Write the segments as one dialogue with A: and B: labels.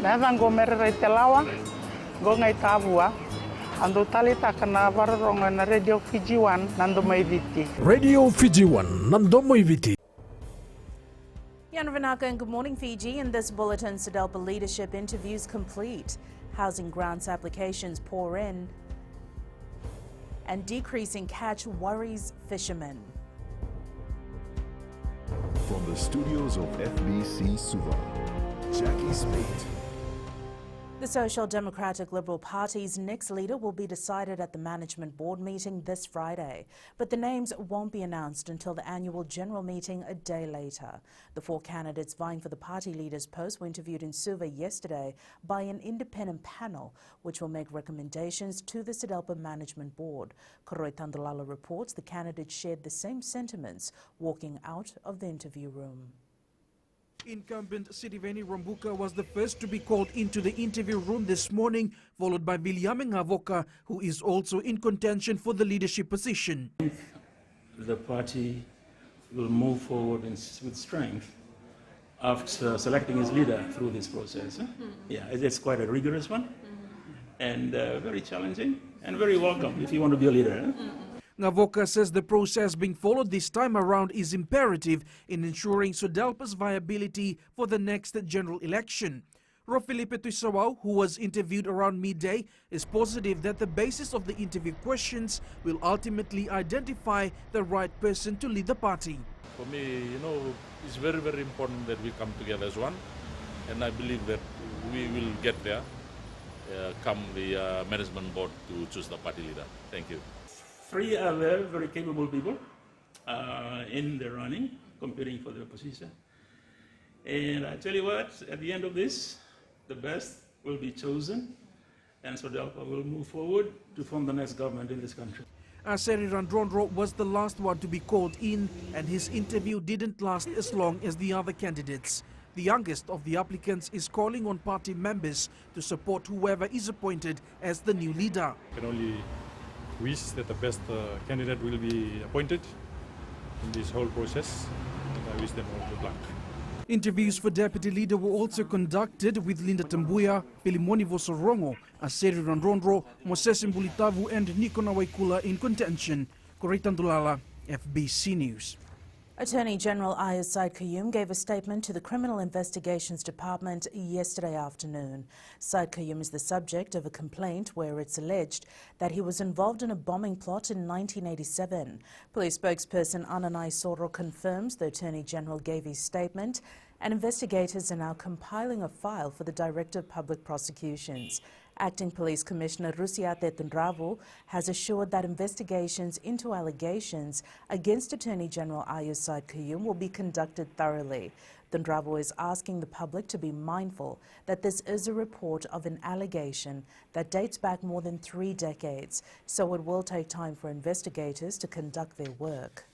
A: Nasa go merere te lawa, go ngai tabua. Ando talita kana vararonga na Radio Fiji 1 nando maiviti.
B: Radio Fiji 1 nando maiviti.
C: Yan Vanaka and Good Morning Fiji. In this bulletin, SODELPA leadership interviews complete. Housing grants applications pour in. And decreasing catch worries fishermen.
D: From the studios of FBC Suva, Jackie Spate.
C: The Social Democratic Liberal Party's next leader will be decided at the management board meeting this Friday, but the names won't be announced until the annual general meeting a day later. The 4 candidates vying for the party leader's post were interviewed in Suva yesterday by an independent panel, which will make recommendations to the SODELPA management board. Koroi Tandalala reports the candidates shared the same sentiments walking out of the interview room.
E: Incumbent Sitiveni Rambuka was the first to be called into the interview room this morning, followed by Viliame Ngavoka, who is also in contention for the leadership position.
F: The party will move forward with strength after selecting its leader through this process. Yeah, it's quite a rigorous one and very challenging and very welcome if you want to be a leader.
E: Ngavoka says the process being followed this time around is imperative in ensuring SODELPA's viability for the next general election. Rofilipe Tuisawao, who was interviewed around midday, is positive that the basis of the interview questions will ultimately identify the right person to lead the party.
G: For me, it's very, very important that we come together as one, and I believe that we will get there come the management board to choose the party leader. Thank you.
F: 3 other very capable people in the running, competing for the position. And I tell you what, at the end of this, the best will be chosen, and SODELPA will move forward to form the next government in this country.
E: Aseri Randrondro was the last one to be called in, and his interview didn't last as long as the other candidates. The youngest of the applicants is calling on party members to support whoever is appointed as the new leader.
H: Can only wish that the best candidate will be appointed in this whole process, and I wish them all good luck.
E: Interviews for deputy leader were also conducted with Linda Tambuya, Filimoni Vosorongo, Aseri Randrondro, Moses Mbulitavu and Nikona Waikula in contention. Koritandulala, FBC News.
C: Attorney General Ayaz Said Qayyum gave a statement to the Criminal Investigations Department yesterday afternoon. Said Qayyum is the subject of a complaint where it's alleged that he was involved in a bombing plot in 1987. Police spokesperson Ananai Soro confirms the Attorney General gave his statement, and investigators are now compiling a file for the Director of Public Prosecutions. Acting Police Commissioner Rusiate Tundravu has assured that investigations into allegations against Attorney General Ayaz Said Qayyum will be conducted thoroughly. Tundravu is asking the public to be mindful that this is a report of an allegation that dates back more than 3 decades, so it will take time for investigators to conduct their work.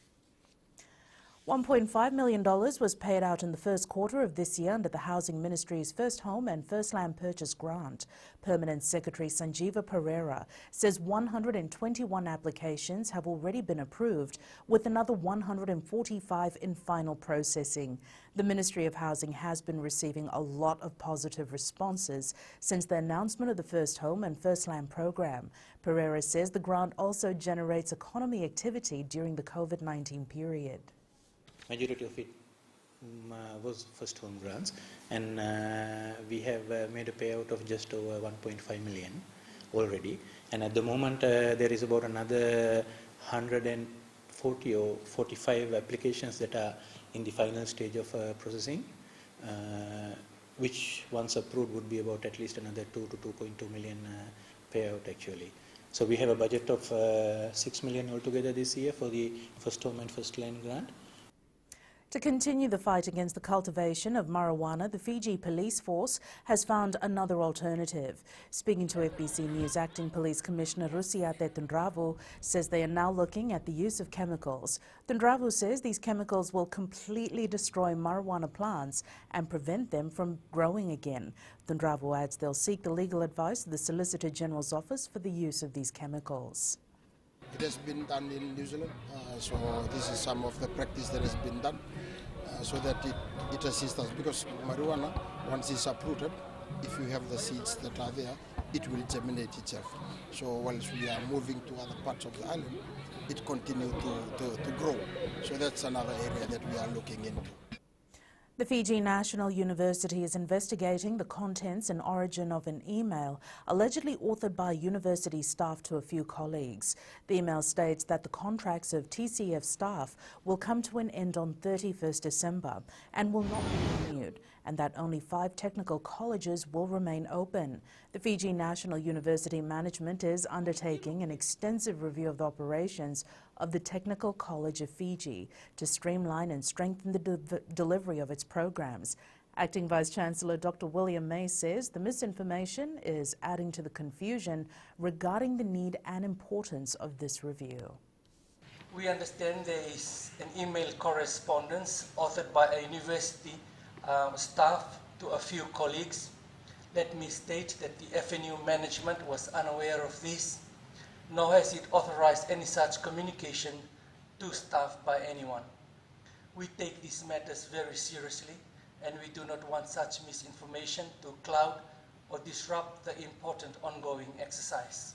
C: $1.5 million was paid out in the first quarter of this year under the Housing Ministry's First Home and First Land Purchase Grant. Permanent Secretary Sanjeeva Pereira says 121 applications have already been approved, with another 145 in final processing. The Ministry of Housing has been receiving a lot of positive responses since the announcement of the First Home and First Land program. Pereira says the grant also generates economy activity during the COVID-19 period.
I: Majority of it was first home grants, and we have made a payout of just over 1.5 million already, and at the moment there is about another 140 or 45 applications that are in the final stage of processing, which once approved would be about at least another 2 to 2.2 million payout actually. So we have a budget of 6 million altogether this year for the First Home and First Land grant.
C: To continue the fight against the cultivation of marijuana, the Fiji Police Force has found another alternative. Speaking to FBC News, Acting Police Commissioner Rusiate Tundravu says they are now looking at the use of chemicals. Tundravu says these chemicals will completely destroy marijuana plants and prevent them from growing again. Tundravu adds they'll seek the legal advice of the Solicitor General's office for the use of these chemicals.
J: It has been done in New Zealand, so this is some of the practice that has been done so that it assists us, because marijuana, once it's uprooted, if you have the seeds that are there, it will germinate itself. So once we are moving to other parts of the island, it continues to grow. So that's another area that we are looking into.
C: The Fiji National University is investigating the contents and origin of an email allegedly authored by university staff to a few colleagues. The email states that the contracts of TCF staff will come to an end on 31st December and will not be renewed, and that only 5 technical colleges will remain open. The Fiji National University management is undertaking an extensive review of the operations of the Technical College of Fiji to streamline and strengthen the delivery of its programs. Acting Vice-Chancellor Dr. William May says the misinformation is adding to the confusion regarding the need and importance of this review.
K: We understand there is an email correspondence authored by a university staff to a few colleagues. Let me state that the FNU management was unaware of this, nor has it authorized any such communication to staff by anyone. We take these matters very seriously, and we do not want such misinformation to cloud or disrupt the important ongoing exercise.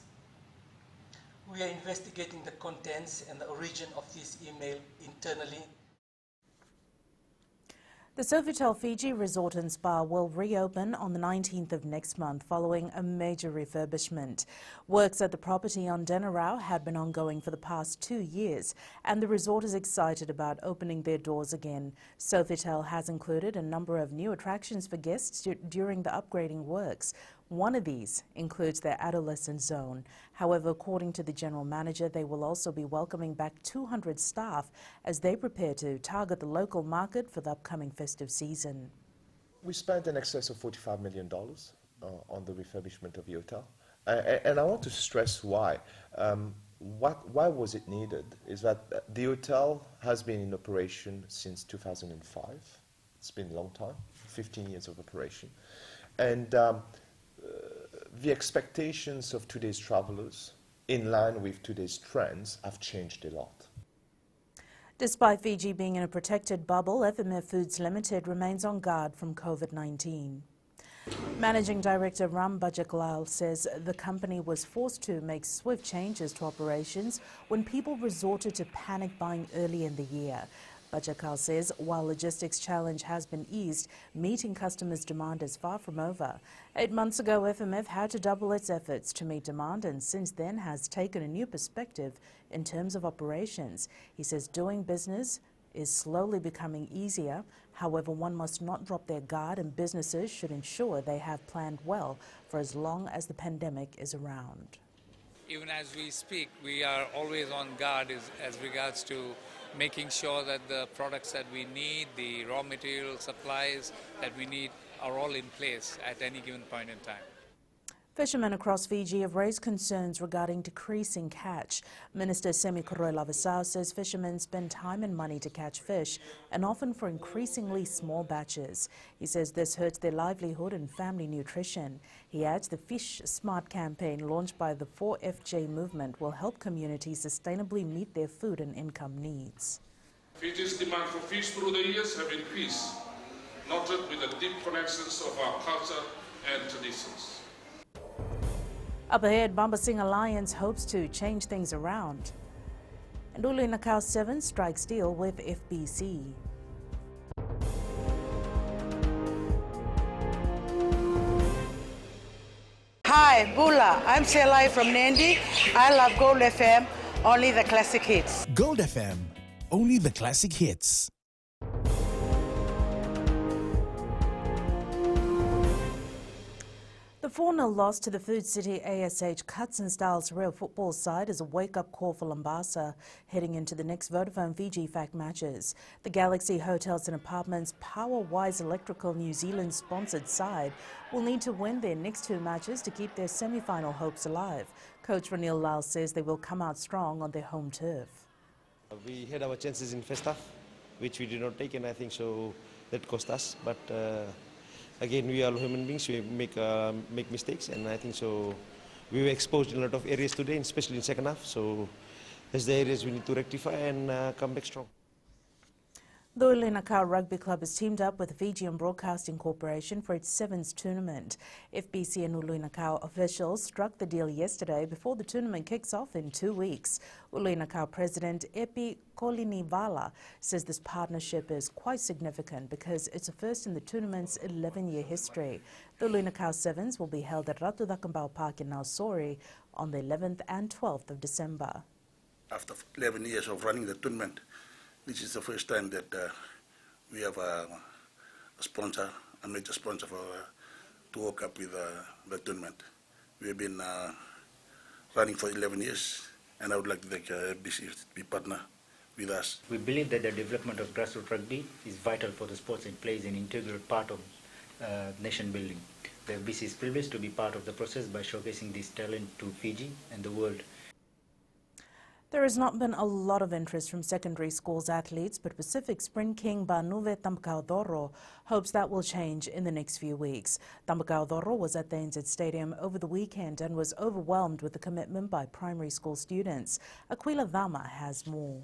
K: We are investigating the contents and the origin of this email internally.
C: The Sofitel Fiji Resort and Spa will reopen on the 19th of next month following a major refurbishment. Works at the property on Denarau had been ongoing for the past 2 years, and the resort is excited about opening their doors again. Sofitel has included a number of new attractions for guests during the upgrading works. One of these includes their adolescent zone. However, according to the general manager, they will also be welcoming back 200 staff as they prepare to target the local market for the upcoming festive season.
L: We spent in excess of $45 million on the refurbishment of the hotel. And I want to stress why. Why was it needed is that the hotel has been in operation since 2005. It's been a long time, 15 years of operation. And the expectations of today's travelers, in line with today's trends, have changed a lot.
C: Despite Fiji being in a protected bubble, FMF Foods Limited remains on guard from COVID-19. Managing Director Ram Bajaklal says the company was forced to make swift changes to operations when people resorted to panic buying early in the year. Bajakal says while logistics challenge has been eased, meeting customers' demand is far from over. 8 months ago, FMF had to double its efforts to meet demand and since then has taken a new perspective in terms of operations. He says doing business is slowly becoming easier. However, one must not drop their guard and businesses should ensure they have planned well for as long as the pandemic is around.
M: Even as we speak, we are always on guard as regards to making sure that the products that we need, the raw material supplies that we need are all in place at any given point in time.
C: Fishermen across Fiji have raised concerns regarding decreasing catch. Minister Semi Koroilavasau says fishermen spend time and money to catch fish and often for increasingly small batches. He says this hurts their livelihood and family nutrition. He adds the Fish Smart campaign launched by the 4FJ movement will help communities sustainably meet their food and income needs.
N: Fiji's demand for fish through the years have increased, noted with the deep connections of our culture and traditions.
C: Up ahead, Bambasing Alliance hopes to change things around. And Uli Nakau 7 strikes deal with FBC.
O: Hi, Bula. I'm Selai from Nandi. I love Gold FM, only the classic hits.
B: Gold FM, only the classic hits.
C: The 4-0 loss to the Food City ASH Cuts and Styles Real football side is a wake-up call for Lambasa heading into the next Vodafone Fiji FAC matches. The Galaxy Hotels and Apartments Powerwise Electrical New Zealand sponsored side will need to win their next 2 matches to keep their semi-final hopes alive. Coach Ranil Lal says they will come out strong on their home turf.
P: We had our chances in first half, which we did not take, and I think so that cost us. But again, we are human beings, we make mistakes, and I think so we were exposed in a lot of areas today, especially in second half. So there's the areas we need to rectify and come back strong.
C: The Ulunakau Rugby Club has teamed up with Fijian Broadcasting Corporation for its Sevens tournament. FBC and Ulunakau officials struck the deal yesterday before the tournament kicks off in 2 weeks. Ulunakau President Epi Kolinivala says this partnership is quite significant because it's a first in the tournament's 11-year history. The Ulunakau Sevens will be held at Ratu Dakambau Park in Nausori on the 11th and 12th of December.
Q: After 11 years of running the tournament, this is the first time that we have a sponsor, a major sponsor to work up with the tournament. We have been running for 11 years, and I would like to thank FBC to be partner with us.
R: We believe that the development of grassroots rugby is vital for the sports and plays an integral part of nation building. The FBC is privileged to be part of the process by showcasing this talent to Fiji and the world.
C: There has not been a lot of interest from secondary schools athletes, but Pacific Spring King Banuve Tambakaudoro hopes that will change in the next few weeks. Tambakaudoro was at the NZ Stadium over the weekend and was overwhelmed with the commitment by primary school students. Aquila Vama has more.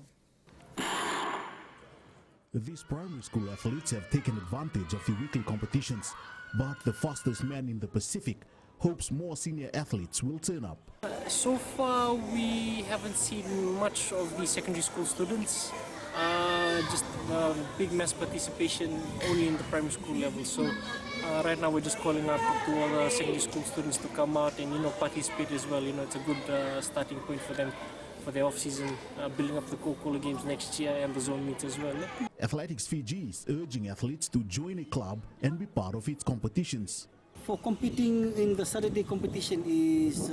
B: These primary school athletes have taken advantage of the weekly competitions, but the fastest man in the Pacific hopes more senior athletes will turn up.
S: So far, we haven't seen much of the secondary school students. Just big mass participation only in the primary school level. So right now, we're just calling out to all the secondary school students to come out and participate as well. It's a good starting point for them for their off-season, building up the Coca-Cola games next year and the zone meets as well.
B: Athletics Fiji is urging athletes to join a club and be part of its competitions.
T: For competing in the Saturday competition is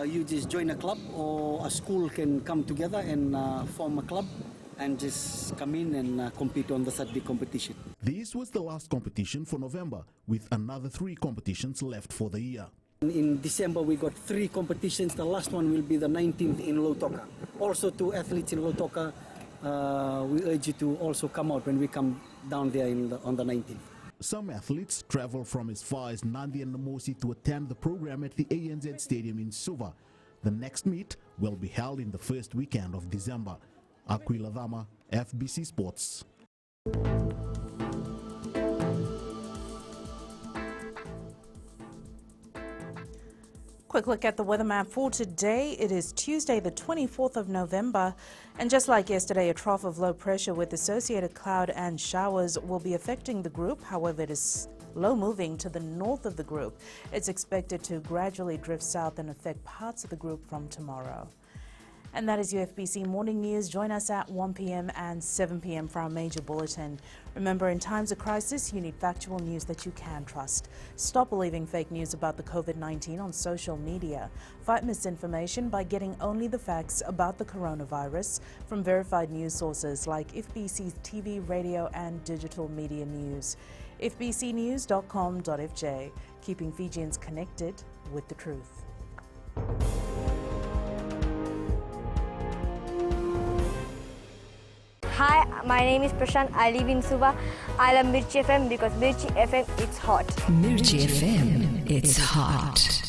T: you just join a club, or a school can come together and form a club and just come in and compete on the Saturday competition.
B: This was the last competition for November, with another 3 competitions left for the year.
T: In December we got 3 competitions. The last one will be the 19th in Lautoka. Also to athletes in Lautoka, we urge you to also come out when we come down there on the 19th.
B: Some athletes travel from as far as Nandi and Namosi to attend the program at the ANZ Stadium in Suva. The next meet will be held in the first weekend of December. Aquila Vama, FBC Sports.
C: Quick look at the weather map for today. It is Tuesday, the 24th of November. And just like yesterday, a trough of low pressure with associated cloud and showers will be affecting the group. However, it is low moving to the north of the group. It's expected to gradually drift south and affect parts of the group from tomorrow. And that is your FBC Morning News. Join us at 1 p.m. and 7 p.m. for our major bulletin. Remember, in times of crisis, you need factual news that you can trust. Stop believing fake news about the COVID-19 on social media. Fight misinformation by getting only the facts about the coronavirus from verified news sources like FBC's TV, radio and digital media news. FBCnews.com.fj, keeping Fijians connected with the truth.
U: Hi, my name is Prashant. I live in Suva. I love Mirchi FM because Mirchi FM, it's hot.
V: Mirchi FM, it's hot.